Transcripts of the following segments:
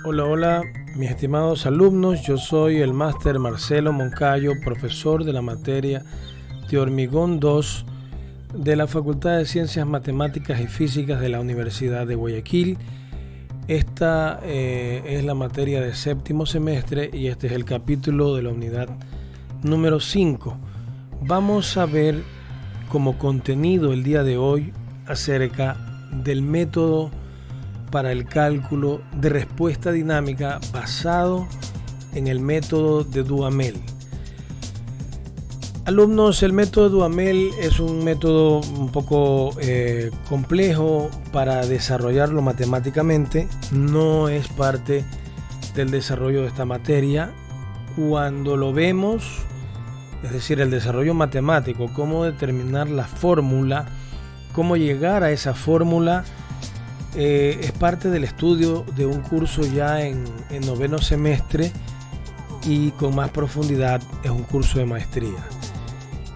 Hola, hola, mis estimados alumnos. Yo soy el máster Marcelo Moncayo, profesor de la materia de Hormigón 2 de la Facultad de Ciencias Matemáticas y Físicas de la Universidad de Guayaquil. Esta es la materia de séptimo semestre y este es el capítulo de la unidad número 5. Vamos a ver como contenido el día de hoy acerca del método para el cálculo de respuesta dinámica basado en el método de Duhamel. Alumnos, el método de Duhamel es un método un poco complejo para desarrollarlo matemáticamente. No es parte del desarrollo de esta materia. Cuando lo vemos, es decir, el desarrollo matemático, cómo determinar la fórmula, cómo llegar a esa fórmula, es parte del estudio de un curso ya en noveno semestre y con más profundidad es un curso de maestría.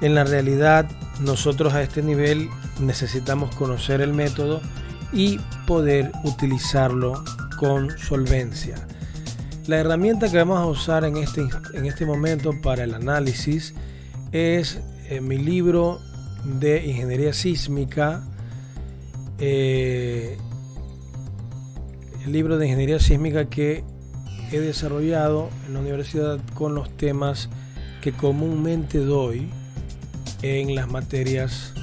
En la realidad, nosotros a este nivel necesitamos conocer el método y poder utilizarlo con solvencia. La herramienta que vamos a usar en este momento para el análisis es mi libro de ingeniería sísmica, el libro de ingeniería sísmica que he desarrollado en la universidad con los temas que comúnmente doy en las materias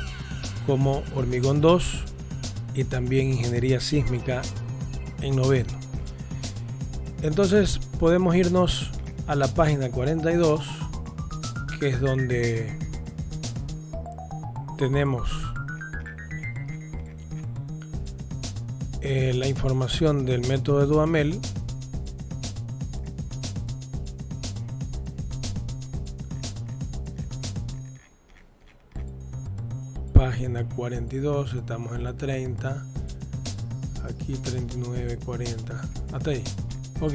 como Hormigón 2 y también ingeniería sísmica en noveno. Entonces podemos irnos a la página 42, que es donde tenemos la información del método de Duhamel. Página 42, estamos en la 30, aquí 39, 40, hasta ahí. Ok.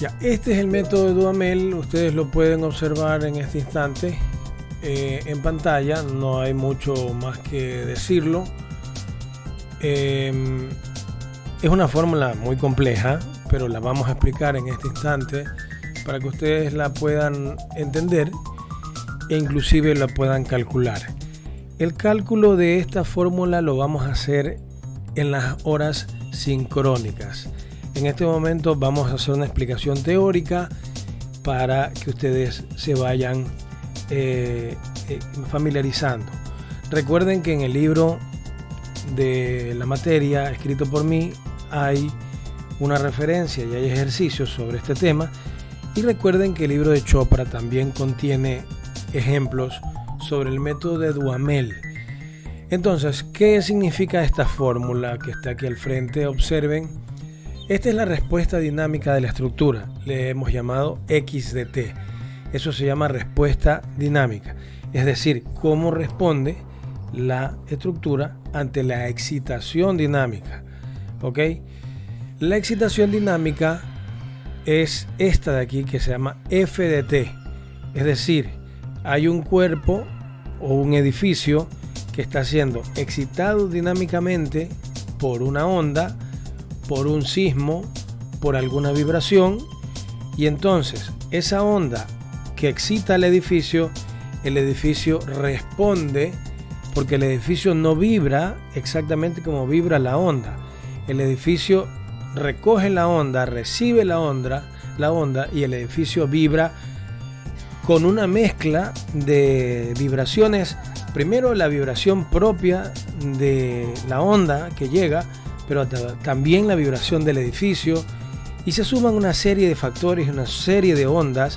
Ya, este es el método de Duhamel, ustedes lo pueden observar en este instante en pantalla, no hay mucho más que decirlo. Es una fórmula muy compleja, pero la vamos a explicar en este instante para que ustedes la puedan entender e inclusive la puedan calcular. El cálculo de esta fórmula lo vamos a hacer en las horas sincrónicas. En este momento vamos a hacer una explicación teórica para que ustedes se vayan familiarizando. Recuerden que en el libro de la materia escrito por mí hay una referencia y hay ejercicios sobre este tema, y recuerden que el libro de Chopra también contiene ejemplos sobre el método de Duhamel. Entonces, ¿qué significa esta fórmula que está aquí al frente? Observen, esta es la respuesta dinámica de la estructura, le hemos llamado X de T. Eso se llama respuesta dinámica, es decir, cómo responde la estructura ante la excitación dinámica. ¿Ok? La excitación dinámica es esta de aquí que se llama F de T, es decir, hay un cuerpo o un edificio que está siendo excitado dinámicamente por una onda, por un sismo, por alguna vibración, y entonces esa onda que excita al edificio, el edificio responde, porque el edificio no vibra exactamente como vibra la onda. El edificio recoge la onda, recibe la onda y el edificio vibra con una mezcla de vibraciones. Primero la vibración propia de la onda que llega, pero también la vibración del edificio, y se suman una serie de factores, una serie de ondas.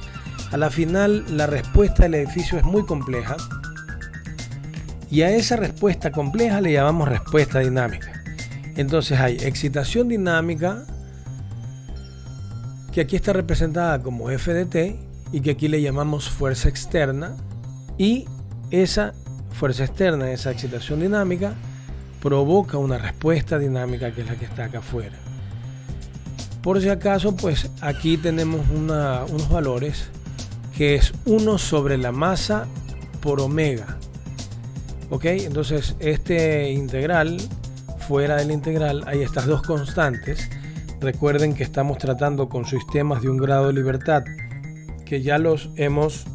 A la final la respuesta del edificio es muy compleja, y a esa respuesta compleja le llamamos respuesta dinámica. Entonces hay excitación dinámica, que aquí está representada como F de T, y que aquí le llamamos fuerza externa, y esa fuerza externa, esa excitación dinámica, provoca una respuesta dinámica que es la que está acá afuera. Por si acaso, pues aquí tenemos unos valores que es 1 sobre la masa por omega. Ok, entonces este integral, fuera del integral hay estas dos constantes. recuerden que estamos tratando con sistemas de un grado de libertad que ya los hemos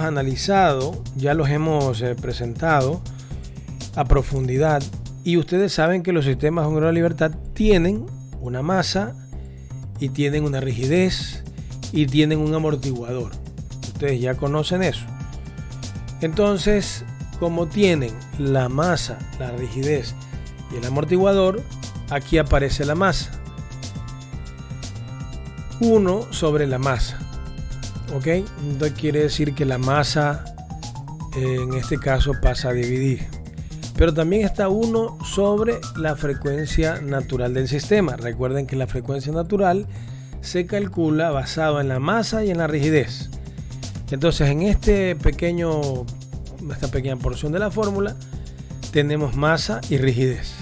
analizado, ya los hemos presentado a profundidad, y ustedes saben que los sistemas de un grado de libertad tienen una masa y tienen una rigidez y tienen un amortiguador. Ustedes ya conocen eso. Entonces, como tienen la masa, la rigidez y el amortiguador, aquí aparece la masa. 1 sobre la masa. ¿Ok? Entonces quiere decir que la masa en este caso pasa a dividir. Pero también está 1 sobre la frecuencia natural del sistema. Recuerden que la frecuencia natural se calcula basado en la masa y en la rigidez. Entonces en esta pequeña porción de la fórmula tenemos masa y rigidez.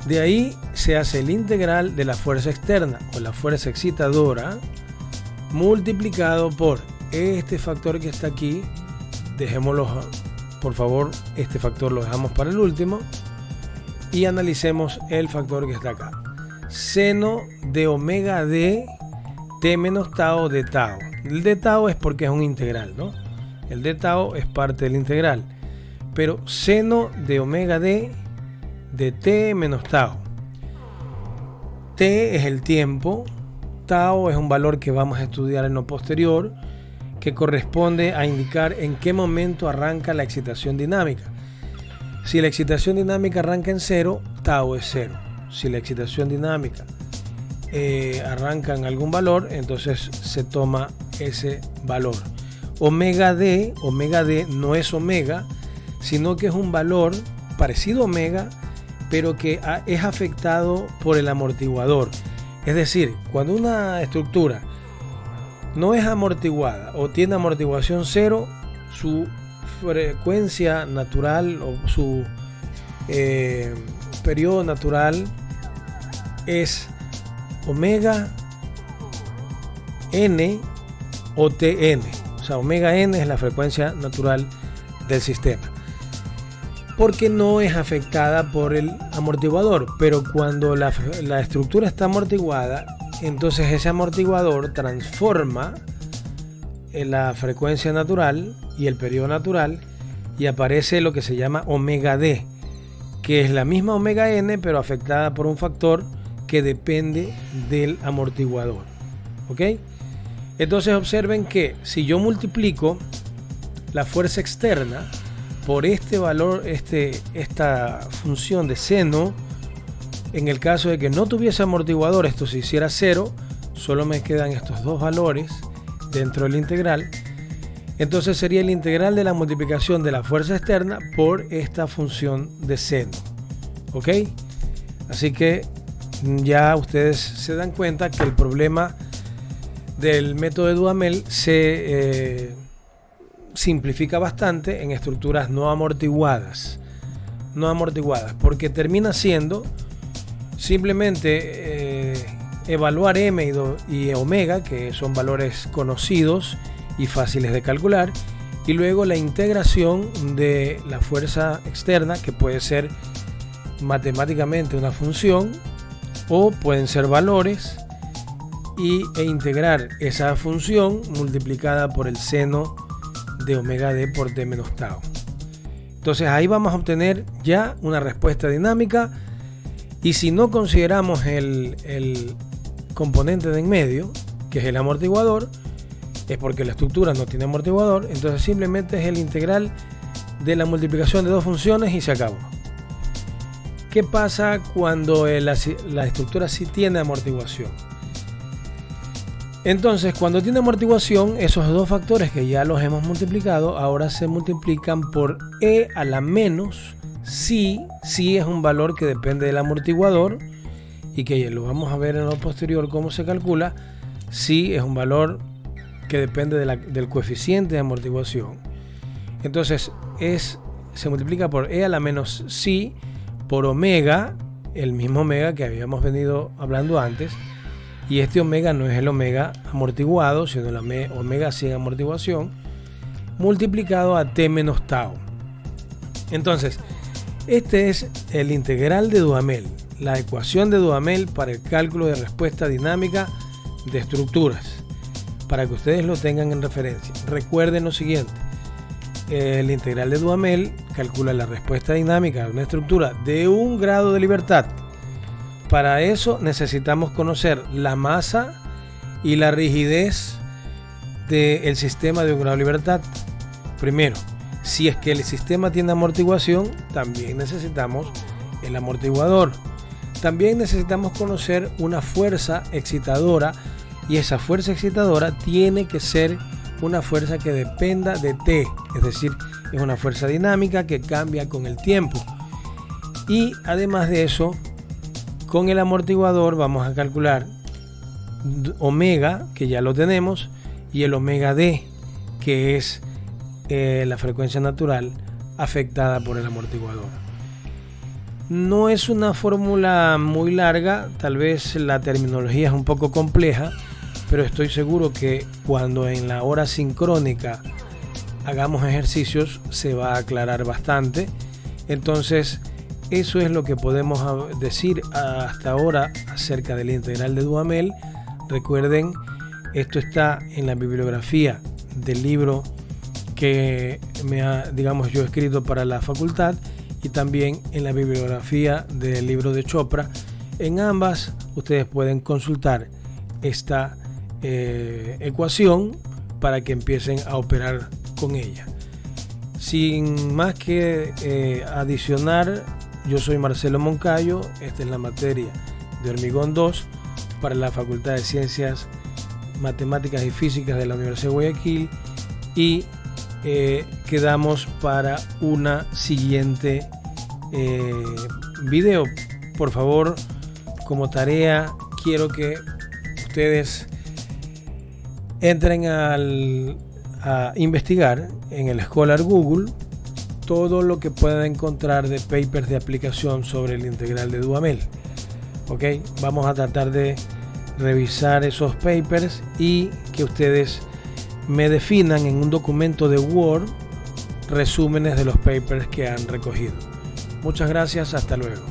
De ahí se hace el integral de la fuerza externa o la fuerza excitadora multiplicado por este factor que está aquí. Dejémoslo, por favor, este factor lo dejamos para el último y analicemos el factor que está acá. Seno de omega de t menos tau de tau. El de tau es porque es un integral, ¿no? El de tau es parte del integral. Pero seno de omega de t menos tau. T es el tiempo. Tau es un valor que vamos a estudiar en lo posterior, que corresponde a indicar en qué momento arranca la excitación dinámica. Si la excitación dinámica arranca en 0, tau es 0. Si la excitación dinámica arranca en algún valor, entonces se toma ese valor. Omega D no es omega, sino que es un valor parecido a omega, pero que es afectado por el amortiguador. Es decir, cuando una estructura no es amortiguada o tiene amortiguación 0, su frecuencia natural o su periodo natural es omega n o Tn. O sea, omega n es la frecuencia natural del sistema, porque no es afectada por el amortiguador. Pero cuando la estructura está amortiguada, entonces ese amortiguador transforma la frecuencia natural y el periodo natural y aparece lo que se llama omega D, que es la misma omega n pero afectada por un factor que depende del amortiguador. ¿Ok? Entonces observen que si yo multiplico la fuerza externa por este valor, esta función de seno, en el caso de que no tuviese amortiguador, esto se hiciera 0, solo me quedan estos dos valores dentro del integral. Entonces sería el integral de la multiplicación de la fuerza externa por esta función de seno. ¿Ok? Así que ya ustedes se dan cuenta que el problema del método de Duhamel se simplifica bastante en estructuras no amortiguadas, porque termina siendo simplemente evaluar m y omega, que son valores conocidos y fáciles de calcular, y luego la integración de la fuerza externa, que puede ser matemáticamente una función o pueden ser valores, e integrar esa función multiplicada por el seno de omega d por t menos tau. Entonces ahí vamos a obtener ya una respuesta dinámica, y si no consideramos el componente de en medio, que es el amortiguador, es porque la estructura no tiene amortiguador. Entonces simplemente es el integral de la multiplicación de dos funciones y se acabó. ¿Qué pasa cuando la estructura sí tiene amortiguación? Entonces, cuando tiene amortiguación, esos dos factores que ya los hemos multiplicado, ahora se multiplican por e a la menos si es un valor que depende del amortiguador, y que lo vamos a ver en lo posterior cómo se calcula. Si es un valor que depende del coeficiente de amortiguación, entonces se multiplica por e a la menos si por omega, el mismo omega que habíamos venido hablando antes. Y este omega no es el omega amortiguado, sino el omega sin amortiguación, multiplicado a t menos tau. Entonces, Este es el integral de Duhamel, la ecuación de Duhamel para el cálculo de respuesta dinámica de estructuras, para que ustedes lo tengan en referencia. Recuerden lo siguiente: el integral de Duhamel calcula la respuesta dinámica de una estructura de un grado de libertad. Para eso necesitamos conocer la masa y la rigidez del sistema de un grado de libertad. Primero, si es que el sistema tiene amortiguación, también necesitamos el amortiguador. También necesitamos conocer una fuerza excitadora, y esa fuerza excitadora tiene que ser una fuerza que dependa de T, es decir, es una fuerza dinámica que cambia con el tiempo. Y además de eso, con el amortiguador vamos a calcular omega, que ya lo tenemos, y el omega D, que es la frecuencia natural afectada por el amortiguador. No es una fórmula muy larga, tal vez la terminología es un poco compleja, pero estoy seguro que cuando en la hora sincrónica hagamos ejercicios se va a aclarar bastante. Entonces, eso es lo que podemos decir hasta ahora acerca del integral de Duhamel. Recuerden, esto está en la bibliografía del libro que yo he escrito para la facultad, y también en la bibliografía del libro de Chopra. En ambas ustedes pueden consultar esta ecuación para que empiecen a operar con ella. Sin más que adicionar, yo soy Marcelo Moncayo. Esta es la materia de Hormigón 2 para la Facultad de Ciencias Matemáticas y Físicas de la Universidad de Guayaquil, y quedamos para una siguiente video. Por favor, como tarea, quiero que ustedes entren a investigar en el Scholar Google todo lo que puedan encontrar de papers de aplicación sobre el integral de Duhamel. Ok, vamos a tratar de revisar esos papers y que ustedes me definan en un documento de Word resúmenes de los papers que han recogido. Muchas gracias, hasta luego.